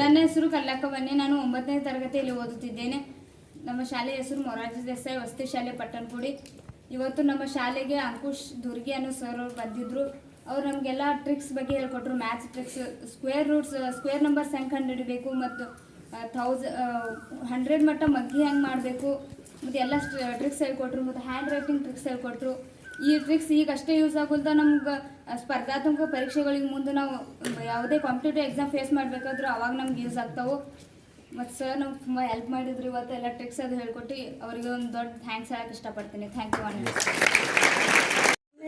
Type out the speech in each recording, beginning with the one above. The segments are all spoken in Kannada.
ನನ್ನ ಹೆಸರು ಕಲ್ಲಕ್ಕವನ್ನೇ. ನಾನು 9ನೇ ತರಗತಿಯಲ್ಲಿ ಓದುತ್ತಿದ್ದೇನೆ. ನಮ್ಮ ಶಾಲೆಯ ಹೆಸರು ಮೊರಾರ್ಜಿ ದೇಸಾಯಿ ವಸತಿ ಶಾಲೆ ಪಟ್ಟಣಕುಡಿ. ಇವತ್ತು ನಮ್ಮ ಶಾಲೆಗೆ ಅಂಕುಶ್ ದುರ್ಗಿ ಅನ್ನೋ ಸರ್ ಅವರು ಬಂದಿದ್ರು. ಅವ್ರು ನಮಗೆಲ್ಲ ಟ್ರಿಕ್ಸ್ ಬಗ್ಗೆ ಹೇಳ್ಕೊಟ್ರು. Maths tricks, square roots, square numbers ಹೆಂಗೆ ಕಂಡುಹಿಡಬೇಕು ಮತ್ತು 100 ಮಟ್ಟ ಮಗ್ಗಿ ಹೆಂಗೆ ಮಾಡಬೇಕು ಮತ್ತು ಎಲ್ಲ ಟ್ರಿಕ್ಸ್ ಹೇಳ್ಕೊಟ್ರು. ಮತ್ತು ಹ್ಯಾಂಡ್ ರೈಟಿಂಗ್ ಟ್ರಿಕ್ಸ್ ಹೇಳ್ಕೊಟ್ರು. ಈ ಟ್ರಿಕ್ಸ್ ಈಗ ಅಷ್ಟೇ ಯೂಸ್ ಆಗೋಲ್ದ ನಮ್ಗೆ ಸ್ಪರ್ಧಾತ್ಮಕ ಪರೀಕ್ಷೆಗಳಿಗೆ ಮುಂದೆ ನಾವು ಯಾವುದೇ ಕಾಂಪಿಟೇಟಿವ್ ಎಕ್ಸಾಮ್ ಫೇಸ್ ಮಾಡಬೇಕಾದ್ರೂ ಅವಾಗ ನಮ್ಗೆ ಯೂಸ್ ಆಗ್ತಾವೆ. ಮತ್ತು ಸರ್ ನಮ್ಗೆ ತುಂಬ ಹೆಲ್ಪ್ ಮಾಡಿದ್ರು. ಇವತ್ತು ಎಲ್ಲ ಟ್ರಿಕ್ಸ್ ಅದು ಹೇಳ್ಕೊಟ್ಟು ಅವರಿಗೆ ಒಂದು ದೊಡ್ಡ ಥ್ಯಾಂಕ್ಸ್ ಹೇಳಕ್ಕೆ ಇಷ್ಟಪಡ್ತೀನಿ. Thank you. ನನ್ನ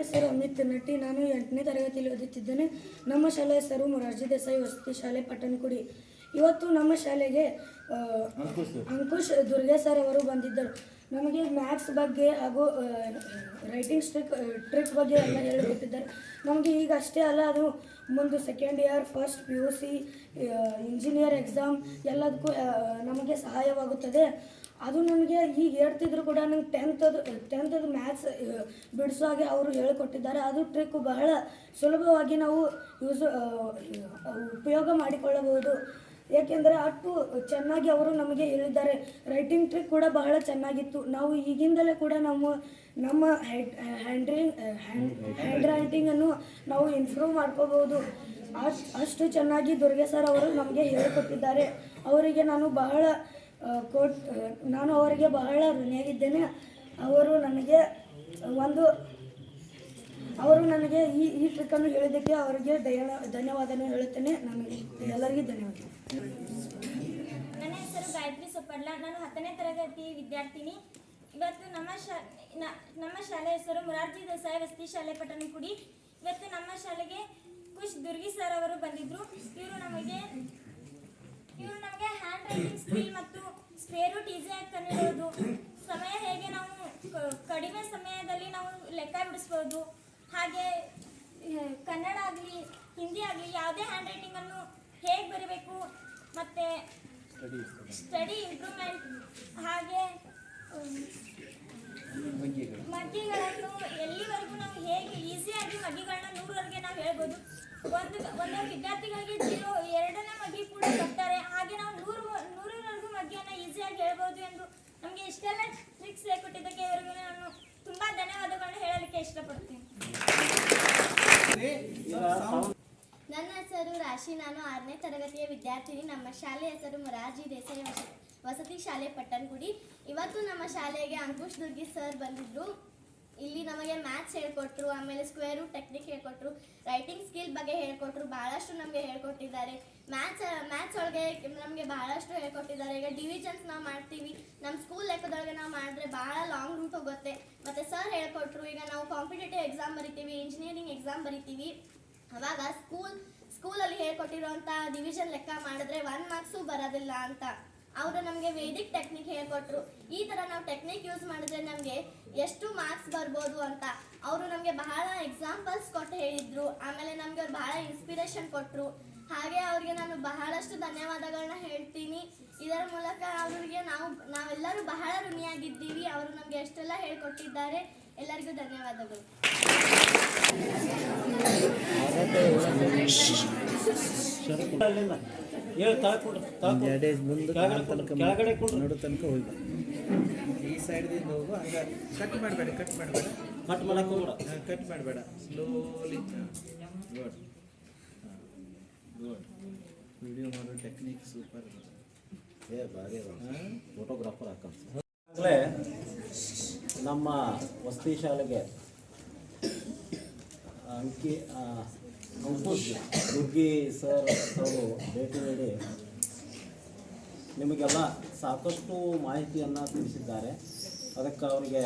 ಹೆಸರು ಅಮಿತ್ ನಟಿ. ನಾನು 8ನೇ ತರಗತಿಯಲ್ಲಿ ಓದುತ್ತಿದ್ದೇನೆ. ನಮ್ಮ ಶಾಲೆ ಹೆಸರು ಮೊರಾರ್ಜಿ ದೇಸಾಯಿ ವಸತಿ ಶಾಲೆ ಪಟ್ಟಣಕುಡಿ. ಇವತ್ತು ನಮ್ಮ ಶಾಲೆಗೆ ಅಂಕುಶ್ ದುರ್ಗೆ ಸರ್ ಅವರು ಬಂದಿದ್ದರು. ನಮಗೆ ಮ್ಯಾಥ್ಸ್ ಬಗ್ಗೆ ಹಾಗೂ ರೈಟಿಂಗ್ ಟ್ರಿಕ್ ಬಗ್ಗೆ ಎಲ್ಲ ಹೇಳಿಕೊಟ್ಟಿದ್ದಾರೆ. ನಮಗೆ ಈಗ ಅಷ್ಟೇ ಅಲ್ಲ, ಅದು ಮುಂದೆ second year, first PUC, engineer exam ಎಲ್ಲದಕ್ಕೂ ನಮಗೆ ಸಹಾಯವಾಗುತ್ತದೆ. ಅದು ನನಗೆ ಈಗ ಹೇಳ್ತಿದ್ರು ಕೂಡ ನಂಗೆ ಟೆಂತದು ಮ್ಯಾಥ್ಸ್ ಬಿಡಿಸೋ ಹಾಗೆ ಅವರು ಹೇಳಿಕೊಟ್ಟಿದ್ದಾರೆ. ಅದು ಟ್ರಿಕ್ ಬಹಳ ಸುಲಭವಾಗಿ ನಾವು ಉಪಯೋಗ ಮಾಡಿಕೊಳ್ಳಬಹುದು. ಏಕೆಂದರೆ ಅಷ್ಟು ಚೆನ್ನಾಗಿ ಅವರು ನಮಗೆ ಹೇಳಿದ್ದಾರೆ. ರೈಟಿಂಗ್ ಟ್ರಿಕ್ ಕೂಡ ಬಹಳ ಚೆನ್ನಾಗಿತ್ತು. ನಾವು ಈಗಿಂದಲೇ ಕೂಡ ನಮ್ಮ ಹ್ಯಾಂಡ್ ರೈಟಿಂಗನ್ನು ನಾವು ಇಂಪ್ರೂವ್ ಮಾಡ್ಕೋಬಹುದು. ಅಷ್ಟು ಚೆನ್ನಾಗಿ ದುರ್ಗೆ ಸರ್ ಅವರು ನಮಗೆ ಹೇಳಿಕೊಟ್ಟಿದ್ದಾರೆ. ಅವರಿಗೆ ನಾನು ಅವರಿಗೆ ಬಹಳ ಋಣಿಯಾಗಿದ್ದೇನೆ. ಅವರು ನನಗೆ ಈ ಟ್ರಿಕ್ಕನ್ನು ಹೇಳಿದ್ದಕ್ಕೆ ಅವರಿಗೆ ಧನ್ಯವಾದನೆ ಹೇಳುತ್ತೇನೆ. ನಮಗೆ ಎಲ್ಲರಿಗೂ ಧನ್ಯವಾದ. ನನ್ನ ಹೆಸರು ಗಾಯತ್ರಿ ಸೊಪ್ಪಡ್ಲ. ನಾನು 10ನೇ ತರಗತಿ ವಿದ್ಯಾರ್ಥಿನಿ. ಇವತ್ತು ನಮ್ಮ ಶಾಲೆ ಹೆಸರು ಮೊರಾರ್ಜಿ ದೇಸಾಯಿ ವಸತಿ ಶಾಲೆ ಪಟ್ಟಣಕುಡಿ. ಇವತ್ತು ನಮ್ಮ ಶಾಲೆಗೆ ಕುಶ್ ದುರ್ಗಿ ಸರ್ ಅವರು ಬಂದಿದ್ರು. ಇವರು ನಮಗೆ ಹ್ಯಾಂಡ್ ರೈಟಿಂಗ್ ಸ್ಕಿಲ್ ಮತ್ತು ಸ್ಕ್ವೇರ್ ರೂಟ್ ಈಸಿಯಾಗಿ ಕಂಡುಹಿಡಿಯೋದು, ಸಮಯ ಹೇಗೆ ನಾವು ಕಡಿಮೆ ಸಮಯದಲ್ಲಿ ನಾವು ಲೆಕ್ಕ ಬಿಡಿಸ್ಬೋದು, ಹಾಗೆ ಕನ್ನಡ ಆಗಲಿ ಹಿಂದಿ ಆಗಲಿ ಯಾವುದೇ ಹ್ಯಾಂಡ್ ರೈಟಿಂಗನ್ನು ಹೇಗೆ ಬರೀಬೇಕು ಮತ್ತು ಸ್ಟಡಿ ಇಂಪ್ರೂವ್ಮೆಂಟ್, ಹಾಗೆ ಮಗ್ಗಿಗಳನ್ನು ಎಲ್ಲಿವರೆಗೂ ನಾವು ಹೇಗೆ ಈಸಿಯಾಗಿ ಮಗ್ಗಿಗಳನ್ನ 100ವರೆಗೆ ನಾವು ಹೇಳ್ಬೋದು. ಒಂದು ವಿದ್ಯಾರ್ಥಿಗಳಿಗೆ 2ನೇ ಮಗ್ಗಿ ಕೂಡ ಕೊಡ್ತಾರೆ. ಹಾಗೆ ನಾವು 100ರವರೆಗೂ ಮಗ್ಗಿಯನ್ನು ಈಸಿಯಾಗಿ ಹೇಳ್ಬೋದು ಎಂದು ನಮಗೆ ಇಷ್ಟೆಲ್ಲ ಟ್ರಿಕ್ಸ್ ಹೇಳ್ಕೊಟ್ಟಿದ್ದಕ್ಕೆ ಇವರಿಗೆ ನಾನು ತುಂಬ ಧನ್ಯವಾದಗಳನ್ನು ಹೇಳಲಿಕ್ಕೆ ಇಷ್ಟಪಡ್ತೀನಿ. ನನ್ನ ಹೆಸರು ರಾಶಿ. ನಾನು 6ನೇ ತರಗತಿಯ ವಿದ್ಯಾರ್ಥಿನಿ. ನಮ್ಮ ಶಾಲೆಯ ಹೆಸರು ಮೊರಾರ್ಜಿ ದೇಸಾಯಿ ವಸತಿ ಶಾಲೆ ಪಟ್ಟಣಕುಡಿ. ಇವತ್ತು ನಮ್ಮ ಶಾಲೆಗೆ ಅಂಕುಶ್ ದುರ್ಗಿ ಸರ್ ಬಂದಿದ್ರು. ಇಲ್ಲಿ ನಮಗೆ ಮ್ಯಾಥ್ಸ್ ಹೇಳ್ಕೊಟ್ರು, ಆಮೇಲೆ ಸ್ಕ್ವೇರ್ ರೂಟ್ ಟೆಕ್ನಿಕ್ ಹೇಳ್ಕೊಟ್ರು, ರೈಟಿಂಗ್ ಸ್ಕಿಲ್ ಬಗ್ಗೆ ಹೇಳ್ಕೊಟ್ರು. ಬಹಳಷ್ಟು ನಮಗೆ ಹೇಳ್ಕೊಟ್ಟಿದ್ದಾರೆ. ಮ್ಯಾಥ್ಸ್ ಒಳಗೆ ನಮಗೆ ಬಹಳಷ್ಟು ಹೇಳ್ಕೊಟ್ಟಿದ್ದಾರೆ. ಈಗ ಡಿವಿಷನ್ಸ್ ನಾವು ಮಾಡ್ತೀವಿ, ನಮ್ಮ ಸ್ಕೂಲ್ ಲೆಕ್ಕದೊಳಗೆ ನಾವು ಮಾಡಿದ್ರೆ ಭಾಳ ಲಾಂಗ್ ರೂಟ್ ಹೋಗುತ್ತೆ. ಮತ್ತು ಸರ್ ಹೇಳ್ಕೊಟ್ರು, ಈಗ ನಾವು ಕಾಂಪಿಟೇಟಿವ್ ಎಕ್ಸಾಮ್ ಬರಿತೀವಿ, ಇಂಜಿನಿಯರಿಂಗ್ ಎಕ್ಸಾಮ್ ಬರಿತೀವಿ, ಅವಾಗ ಸ್ಕೂಲಲ್ಲಿ ಹೇಳ್ಕೊಟ್ಟಿರೋಂಥ ಡಿವಿಷನ್ ಲೆಕ್ಕ ಮಾಡಿದ್ರೆ 1 ಮಾರ್ಕ್ಸು ಬರೋದಿಲ್ಲ ಅಂತ ಅವರು ನಮಗೆ ವೇದಿಕ್ ಟೆಕ್ನಿಕ್ ಹೇಳ್ಕೊಟ್ರು. ಈ ಥರ ನಾವು ಟೆಕ್ನಿಕ್ ಯೂಸ್ ಮಾಡಿದ್ರೆ ನಮಗೆ ಎಷ್ಟು ಮಾರ್ಕ್ಸ್ ಬರ್ಬೋದು ಅಂತ ಅವರು ನಮಗೆ ಬಹಳ ಎಕ್ಸಾಂಪಲ್ಸ್ ಕೊಟ್ಟು ಹೇಳಿದರು. ಆಮೇಲೆ ನಮಗೆ ಅವ್ರು ಬಹಳ ಇನ್ಸ್ಪಿರೇಷನ್ ಕೊಟ್ಟರು. ಹಾಗೆ ಅವರಿಗೆ ನಾನು ಬಹಳಷ್ಟು ಧನ್ಯವಾದಗಳನ್ನ ಹೇಳ್ತೀನಿ. ಇದರ ಮೂಲಕ ಅವರಿಗೆ ನಾವೆಲ್ಲರೂ ಬಹಳ ಋಣಿಯಾಗಿದ್ದೀವಿ. ಅವರು ನಮಗೆ ಎಷ್ಟೆಲ್ಲ ಹೇಳ್ಕೊಟ್ಟಿದ್ದಾರೆ. ಎಲ್ಲರಿಗೂ ಧನ್ಯವಾದಗಳು. ನೋಡು ತನಕ ಹೋಗಿ ಈ ಸೈಡ್ದಿಂದ ಹೋಗು. ಹಂಗ ಕಟ್ ಮಾಡಬೇಡ ಕಟ್ ಮಾಡಬೇಡ ಸ್ಲೋಲಿ. ಗುಡ್ ವಿಡಿಯೋ ಮಾಡೋ ಟೆಕ್ನಿಕ್ ಸೂಪರ್. ಭಾರಿ ಫೋಟೋಗ್ರಾಫರ್ ಹಾಕಂತ ನಮ್ಮ ವಸತಿ ಶಾಲೆಗೆ ಅಂಕುಶ್ ದುರ್ಗಿ ಸರ್ ಅವರು ಭೇಟಿ ನೀಡಿ ನಿಮಗೆಲ್ಲ ಸಾಕಷ್ಟು ಮಾಹಿತಿಯನ್ನು ತಿಳಿಸಿದ್ದಾರೆ. ಅದಕ್ಕೆ ಅವರಿಗೆ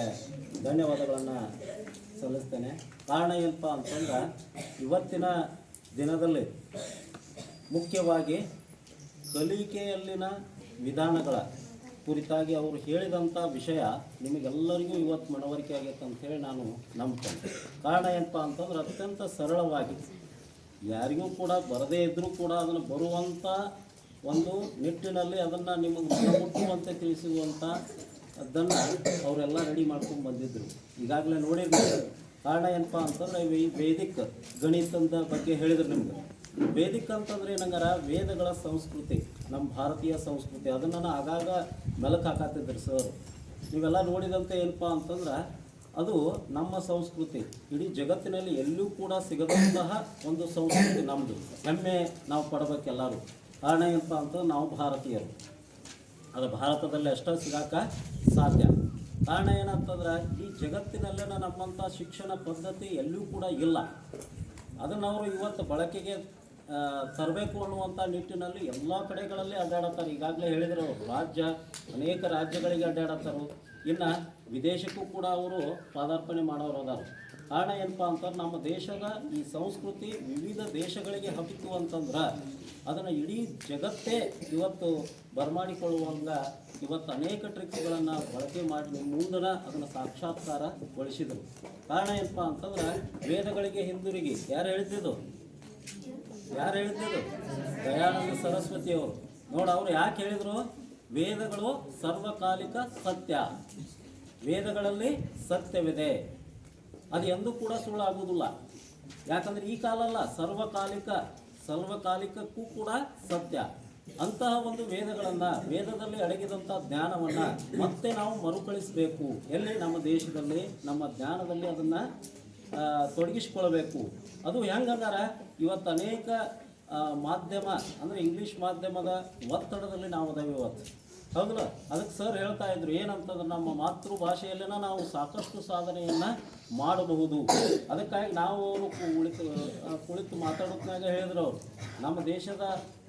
ಧನ್ಯವಾದಗಳನ್ನು ಸಲ್ಲಿಸ್ತೇನೆ. ಕಾರಣ ಏನಪ್ಪ ಅಂತಂದ್ರೆ ಇವತ್ತಿನ ದಿನದಲ್ಲಿ ಮುಖ್ಯವಾಗಿ ಕಲಿಕೆಯಲ್ಲಿನ ವಿಧಾನಗಳ ಕುರಿತಾಗಿ ಅವರು ಹೇಳಿದಂಥ ವಿಷಯ ನಿಮಗೆಲ್ಲರಿಗೂ ಇವತ್ತು ಮನವರಿಕೆ ಆಗೈತೆ ಅಂಥೇಳಿ ನಾನು ನಂಬ್ತೇನೆ. ಕಾರಣ ಏನಪ್ಪ ಅಂತಂದ್ರೆ ಅತ್ಯಂತ ಸರಳವಾಗಿ ಯಾರಿಗೂ ಕೂಡ ಬರದೇ ಇದ್ದರೂ ಕೂಡ ಅದನ್ನು ಬರುವಂಥ ಒಂದು ನಿಟ್ಟಿನಲ್ಲಿ ಅದನ್ನು ನಿಮಗೆ ಮನಮುಟ್ಟುವಂತೆ ತಿಳಿಸುವಂಥ ಅದನ್ನು ಅವರೆಲ್ಲ ರೆಡಿ ಮಾಡ್ಕೊಂಡು ಬಂದಿದ್ದರು. ಈಗಾಗಲೇ ನೋಡಿರ್ಬೋದು. ಕಾರಣ ಏನಪ್ಪ ಅಂತಂದರೆ ವೇದಿಕ್ ಗಣಿತದ ಬಗ್ಗೆ ಹೇಳಿದ್ರು ನಿಮ್ಗೆ. ವೇದಿಕ್ ಅಂತಂದ್ರೆ ಏನಂಗಾರ ವೇದಗಳ ಸಂಸ್ಕೃತಿ, ನಮ್ಮ ಭಾರತೀಯ ಸಂಸ್ಕೃತಿ, ಅದನ್ನು ಆಗಾಗ ಮೆಲುಕು ಹಾಕತ್ತಿದ್ರು ಸರ್. ನೀವೆಲ್ಲ ನೋಡಿದಂತೆ ಏನಪ್ಪ ಅಂತಂದ್ರೆ ಅದು ನಮ್ಮ ಸಂಸ್ಕೃತಿ, ಇಡೀ ಜಗತ್ತಿನಲ್ಲಿ ಎಲ್ಲೂ ಕೂಡ ಸಿಗದಂತಹ ಒಂದು ಸಂಸ್ಕೃತಿ ನಮ್ಮದು. ಹೆಮ್ಮೆ ನಾವು ಪಡಬೇಕೆಲ್ಲರೂ. ಕಾರಣ ಏನಪ್ಪ ಅಂತಂದ್ರೆ ನಾವು ಭಾರತೀಯರು, ಅದು ಭಾರತದಲ್ಲಿ ಅಷ್ಟೇ ಸಿಗಾಕ ಸಾಧ್ಯ. ಕಾರಣ ಏನಂತಂದ್ರೆ ಈ ಜಗತ್ತಿನಲ್ಲೇ ನಮ್ಮಂಥ ಶಿಕ್ಷಣ ಪದ್ಧತಿ ಎಲ್ಲೂ ಕೂಡ ಇಲ್ಲ. ಅದನ್ನು ಅವರು ಇವತ್ತು ಬಳಕೆಗೆ ತರಬೇಕು ಅನ್ನುವಂಥ ನಿಟ್ಟಿನಲ್ಲಿ ಎಲ್ಲ ಕಡೆಗಳಲ್ಲಿ ಅಡ್ಡಾಡತ್ತಾರೆ. ಈಗಾಗಲೇ ಹೇಳಿದರು, ಅನೇಕ ರಾಜ್ಯಗಳಿಗೆ ಅಡ್ಡಾಡತ್ತಾರು. ಇನ್ನು ವಿದೇಶಕ್ಕೂ ಕೂಡ ಅವರು ಪಾದಾರ್ಪಣೆ ಮಾಡೋರು ಅದಾರು. ಕಾರಣ ಏನಪ್ಪ ಅಂತಂದ್ರೆ ನಮ್ಮ ದೇಶದ ಈ ಸಂಸ್ಕೃತಿ ವಿವಿಧ ದೇಶಗಳಿಗೆ ಹಬ್ಬಿತು ಅಂತಂದ್ರೆ ಅದನ್ನು ಇಡೀ ಜಗತ್ತೇ ಇವತ್ತು ಬರಮಾಡಿಕೊಳ್ಳುವಂಗ ಇವತ್ತು ಅನೇಕ ಟ್ರಿಕ್ಸ್ಗಳನ್ನು ಬಳಕೆ ಮಾಡಿ ಮುಂದನ ಅದನ್ನು ಸಾಕ್ಷಾತ್ಕಾರಗೊಳಿಸಿದರು. ಕಾರಣ ಏನಪ್ಪ ಅಂತಂದ್ರೆ ವೇದಗಳಿಗೆ ಹಿಂದಿರುಗಿ ಯಾರು ಹೇಳ್ತಿದ್ದು ದಯಾನಂದ ಸರಸ್ವತಿಯವರು. ಅವ್ರು ಯಾಕೆ ಹೇಳಿದರು? ವೇದಗಳು ಸರ್ವಕಾಲಿಕ ಸತ್ಯ, ವೇದಗಳಲ್ಲಿ ಸತ್ಯವಿದೆ, ಅದು ಎಂದೂ ಕೂಡ ಸುಳ್ಳಾಗುವುದಿಲ್ಲ. ಯಾಕಂದರೆ ಈ ಕಾಲ ಅಲ್ಲ, ಸರ್ವಕಾಲಿಕಕ್ಕೂ ಕೂಡ ಸತ್ಯ. ಅಂತಹ ಒಂದು ವೇದದಲ್ಲಿ ಅಡಗಿದಂಥ ಜ್ಞಾನವನ್ನು ಮತ್ತೆ ನಾವು ಮರುಕಳಿಸಬೇಕು. ಎಲ್ಲಿ? ನಮ್ಮ ದೇಶದಲ್ಲಿ, ನಮ್ಮ ಜ್ಞಾನದಲ್ಲಿ ಅದನ್ನು ತೊಡಗಿಸ್ಕೊಳ್ಬೇಕು. ಅದು ಹೆಂಗಂದಾರ ಇವತ್ತು ಅನೇಕ ಮಾಧ್ಯಮ ಅಂದರೆ ಇಂಗ್ಲೀಷ್ ಮಾಧ್ಯಮದ ಒತ್ತಡದಲ್ಲಿ ನಾವು ಅದಾವೆ ಇವತ್ತು, ಹೌದಲ್ಲ? ಅದಕ್ಕೆ ಸರ್ ಹೇಳ್ತಾ ಇದ್ರು ಏನಂತಂದ್ರೆ ನಮ್ಮ ಮಾತೃಭಾಷೆಯಲ್ಲಿನ ನಾವು ಸಾಕಷ್ಟು ಸಾಧನೆಯನ್ನು ಮಾಡಬಹುದು. ಅದಕ್ಕಾಗಿ ನಾವು ಅವರು ಕುಳಿತು ಮಾತಾಡೋದ್ನಾಗ ಹೇಳಿದ್ರು ಅವರು, ನಮ್ಮ ದೇಶದ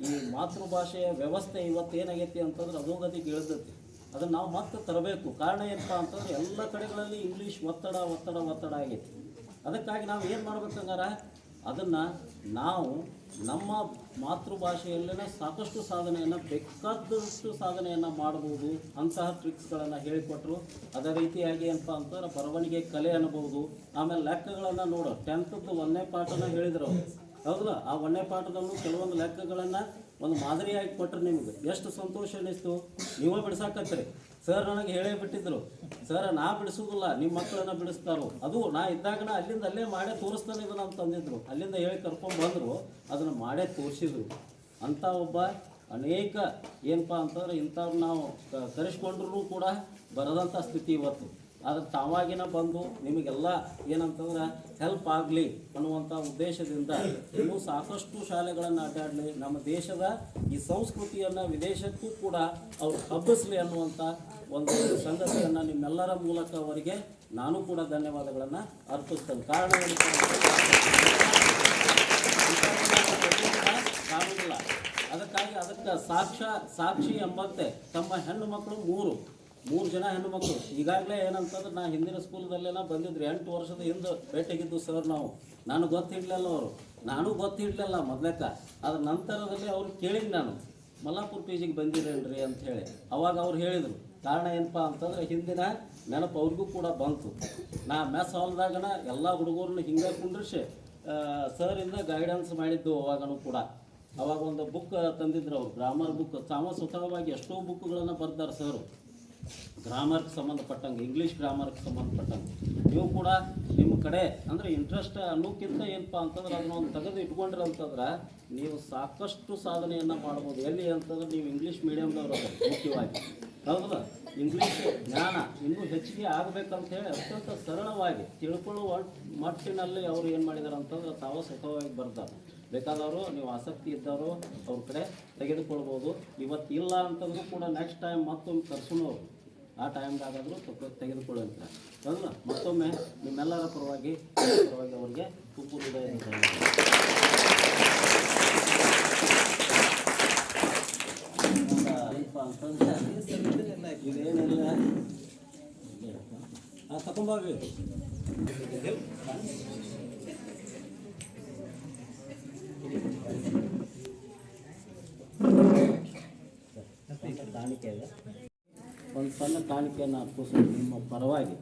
ಈ ಮಾತೃಭಾಷೆಯ ವ್ಯವಸ್ಥೆ ಇವತ್ತು ಏನಾಗೈತಿ ಅಂತಂದ್ರೆ ಅಧೋಗತಿಗೆ ಇಳಿದೈತಿ. ಅದನ್ನು ನಾವು ಮತ್ತೆ ತರಬೇಕು. ಕಾರಣ ಏನಪ್ಪ ಅಂತಂದ್ರೆ ಎಲ್ಲ ಕಡೆಗಳಲ್ಲಿ ಇಂಗ್ಲೀಷ್ ಒತ್ತಡ ಆಗೈತಿ. ಅದಕ್ಕಾಗಿ ನಾವು ಏನು ಮಾಡ್ಬೇಕಂಗಾರ ಅದನ್ನು ನಾವು ನಮ್ಮ ಮಾತೃಭಾಷೆಯಲ್ಲಿನ ಸಾಕಷ್ಟು ಸಾಧನೆಯನ್ನು, ಬೇಕಾದಷ್ಟು ಸಾಧನೆಯನ್ನು ಮಾಡ್ಬೋದು. ಅಂತಹ ಟ್ರಿಕ್ಸ್ಗಳನ್ನು ಹೇಳಿಕೊಟ್ರು. ಅದೇ ರೀತಿಯಾಗಿ ಏನಪ್ಪ ಅಂತಂದ್ರೆ ಬರವಣಿಗೆ ಕಲೆ ಅನ್ಬೋದು. ಆಮೇಲೆ ಲೆಕ್ಕಗಳನ್ನು ನೋಡೋ 10th 1ನೇ ಪಾಠನ ಹೇಳಿದ್ರು, ಹೌದಲ್ಲ? ಆ 1ನೇ ಪಾಠದಲ್ಲೂ ಕೆಲವೊಂದು ಲೆಕ್ಕಗಳನ್ನು ಒಂದು ಮಾದರಿಯಾಗಿ ಕೊಟ್ಟರೆ ನಿಮ್ಗೆ ಎಷ್ಟು ಸಂತೋಷ ಅನ್ನಿಸ್ತು. ನೀವೇ ಬಿಡಿಸಾಕತ್ತೀರಿ. ಸರ್ ನನಗೆ ಹೇಳೇ ಬಿಟ್ಟಿದ್ರು, ಸರ್ ನಾ ಬಿಡಿಸೋದಿಲ್ಲ, ನಿಮ್ಮ ಮಕ್ಕಳನ್ನ ಬಿಡಿಸ್ತಾರೋ. ಅದು ನಾ ಇದ್ದಾಗನ ಅಲ್ಲಿಂದ ಅಲ್ಲೇ ಮಾಡೇ ತೋರಿಸ್ತಾನೆ ಇದನ್ನು ಅಂತಂದಿದ್ರು. ಅಲ್ಲಿಂದ ಹೇಳಿ ಕರ್ಕೊಂಡು ಬಂದರು, ಅದನ್ನು ಮಾಡೇ ತೋರಿಸಿದ್ರು. ಅಂಥ ಒಬ್ಬ ಅನೇಕ ಏನಪ್ಪ ಅಂತಂದ್ರೆ ಇಂಥವ್ರು ನಾವು ಕರೆಸ್ಕೊಂಡ್ರೂ ಕೂಡ ಬರದಂಥ ಸ್ಥಿತಿ ಇವತ್ತು. ಆದರೆ ತಾವಾಗಿನ ಬಂದು ನಿಮಗೆಲ್ಲ ಏನಂತಂದ್ರೆ ಹೆಲ್ಪ್ ಆಗಲಿ ಅನ್ನುವಂಥ ಉದ್ದೇಶದಿಂದ ಇನ್ನೂ ಸಾಕಷ್ಟು ಶಾಲೆಗಳನ್ನು ಅಡ್ಡಾಡಲಿ, ನಮ್ಮ ದೇಶದ ಈ ಸಂಸ್ಕೃತಿಯನ್ನು ವಿದೇಶಕ್ಕೂ ಕೂಡ ಅವ್ರು ಹಬ್ಬಿಸಲಿ ಅನ್ನುವಂಥ ಒಂದು ಸಂಗತಿಯನ್ನು ನಿಮ್ಮೆಲ್ಲರ ಮೂಲಕ ಅವರಿಗೆ ನಾನು ಕೂಡ ಧನ್ಯವಾದಗಳನ್ನು ಅರ್ಪಿಸ್ತೇನೆ. ಕಾರಣ ಕಾಣುವುದಿಲ್ಲ. ಅದಕ್ಕೆ ಸಾಕ್ಷಿ ಎಂಬಂತೆ ತಮ್ಮ ಹೆಣ್ಣು ಮಕ್ಕಳು ಮೂರು ಜನ ಹೆಣ್ಣು ಮಕ್ಕಳು. ಈಗಾಗಲೇ ಏನಂತಂದ್ರೆ ನಾ ಹಿಂದಿನ ಸ್ಕೂಲ್ದಲ್ಲೇನ ಬಂದಿದ್ರು 8 ವರ್ಷದ ಹಿಂದೆ ಭೇಟಿಗಿದ್ದು ಸರ್. ನಾನು ಗೊತ್ತಿಡ್ಲಿಲ್ಲ ನಾನು ಗೊತ್ತಿಡ್ಲಿಲ್ಲ ಮೊದಲಕ್ಕ. ಅದ್ರ ನಂತರದಲ್ಲಿ ಅವ್ರು ಕೇಳಿದ್ದು ನಾನು ಮಲ್ಲಾಪುರ PGಗೆ ಬಂದಿರೇನ್ರಿ ಅಂತ ಹೇಳಿ. ಅವಾಗ ಅವ್ರು ಹೇಳಿದರು. ಕಾರಣ ಏನಪ್ಪ ಅಂತಂದ್ರೆ ಹಿಂದಿನ ನೆನಪು ಅವ್ರಿಗೂ ಕೂಡ ಬಂತು. ನಾ ಮೆಸ್ ಹಾಲ್ದಾಗನ ಎಲ್ಲ ಹುಡುಗರನ್ನ ಹಿಂಗೆ ಕುಂಡ್ರಿಸಿ ಸರಿಂದ ಗೈಡೆನ್ಸ್ ಮಾಡಿದ್ದು ಅವಾಗನೂ ಕೂಡ. ಅವಾಗ ಒಂದು ಬುಕ್ ತಂದಿದ್ರು ಅವರು, ಗ್ರಾಮರ್ ಬುಕ್. ಸ್ವತಃವಾಗಿ ಎಷ್ಟೋ ಬುಕ್ಗಳನ್ನು ಬರ್ತಾರೆ ಸರ್ ಗ್ರಾಮರ್ಗೆ ಸಂಬಂಧಪಟ್ಟಂಗೆ, ಇಂಗ್ಲೀಷ್ ಗ್ರಾಮರ್ಗೆ ಸಂಬಂಧಪಟ್ಟಂಗೆ. ನೀವು ಕೂಡ ನಿಮ್ಮ ಕಡೆ ಅಂದರೆ ಇಂಟ್ರೆಸ್ಟ್ ಅನ್ನೋಕ್ಕಿಂತ ಏನಪ್ಪ ಅಂತಂದ್ರೆ ಅದನ್ನ ಒಂದು ತೆಗೆದು ಇಟ್ಕೊಂಡ್ರಿ ಅಂತಂದ್ರೆ ನೀವು ಸಾಕಷ್ಟು ಸಾಧನೆಯನ್ನು ಮಾಡ್ಬೋದು. ಎಲ್ಲಿ ಅಂತಂದ್ರೆ ನೀವು ಇಂಗ್ಲೀಷ್ ಮೀಡಿಯಮ್ದವ್ರು ಮುಖ್ಯವಾಗಿ, ಹೌದಲ್ಲ? ಇಂಗ್ಲೀಷ್ ಜ್ಞಾನ ಇನ್ನೂ ಹೆಚ್ಚಿಗೆ ಆಗಬೇಕಂತ ಹೇಳಿ ಅತ್ಯಂತ ಸರಳವಾಗಿ ತಿಳ್ಕೊಳ್ಳುವ ಮಟ್ಟಿನಲ್ಲಿ ಅವರು ಏನು ಮಾಡಿದಾರೆ ಅಂತಂದ್ರೆ ತಾವು ಸ್ವತಃವಾಗಿ ಬರ್ತಾರೆ. ಬೇಕಾದವರು ನೀವು ಆಸಕ್ತಿ ಇದ್ದವರು ಅವ್ರ ಕಡೆ ತೆಗೆದುಕೊಳ್ಬೋದು. ಇವತ್ತಿಲ್ಲ ಅಂತಂದ್ರೂ ಕೂಡ ನೆಕ್ಸ್ಟ್ ಟೈಮ್ ಮತ್ತೊಮ್ಮೆ ಕರ್ಸೋರು ಆ ಟೈಮ್ದಾಗಾದರೂ ತೆಗೆದುಕೊಳ್ಳುವಂತ. ಹೌದಲ್ಲ? ಮತ್ತೊಮ್ಮೆ ನಿಮ್ಮೆಲ್ಲರ ಪರವಾಗಿ ಅವರಿಗೆ ತುಪ್ಪು ಹೃದಯ ಏನಪ್ಪ ಅಂತಂದ್ರೆ ಇದೇನಿಲ್ಲ ತಗೊಂಬಾವಿ ಕಾಣಿಕೆ ಇದೆ. ಒಂದು ಸಣ್ಣ ಕಾಣಿಕೆಯನ್ನು ಅರ್ಪಿಸೋದು ನಿಮ್ಮ ಪರವಾಗಿ.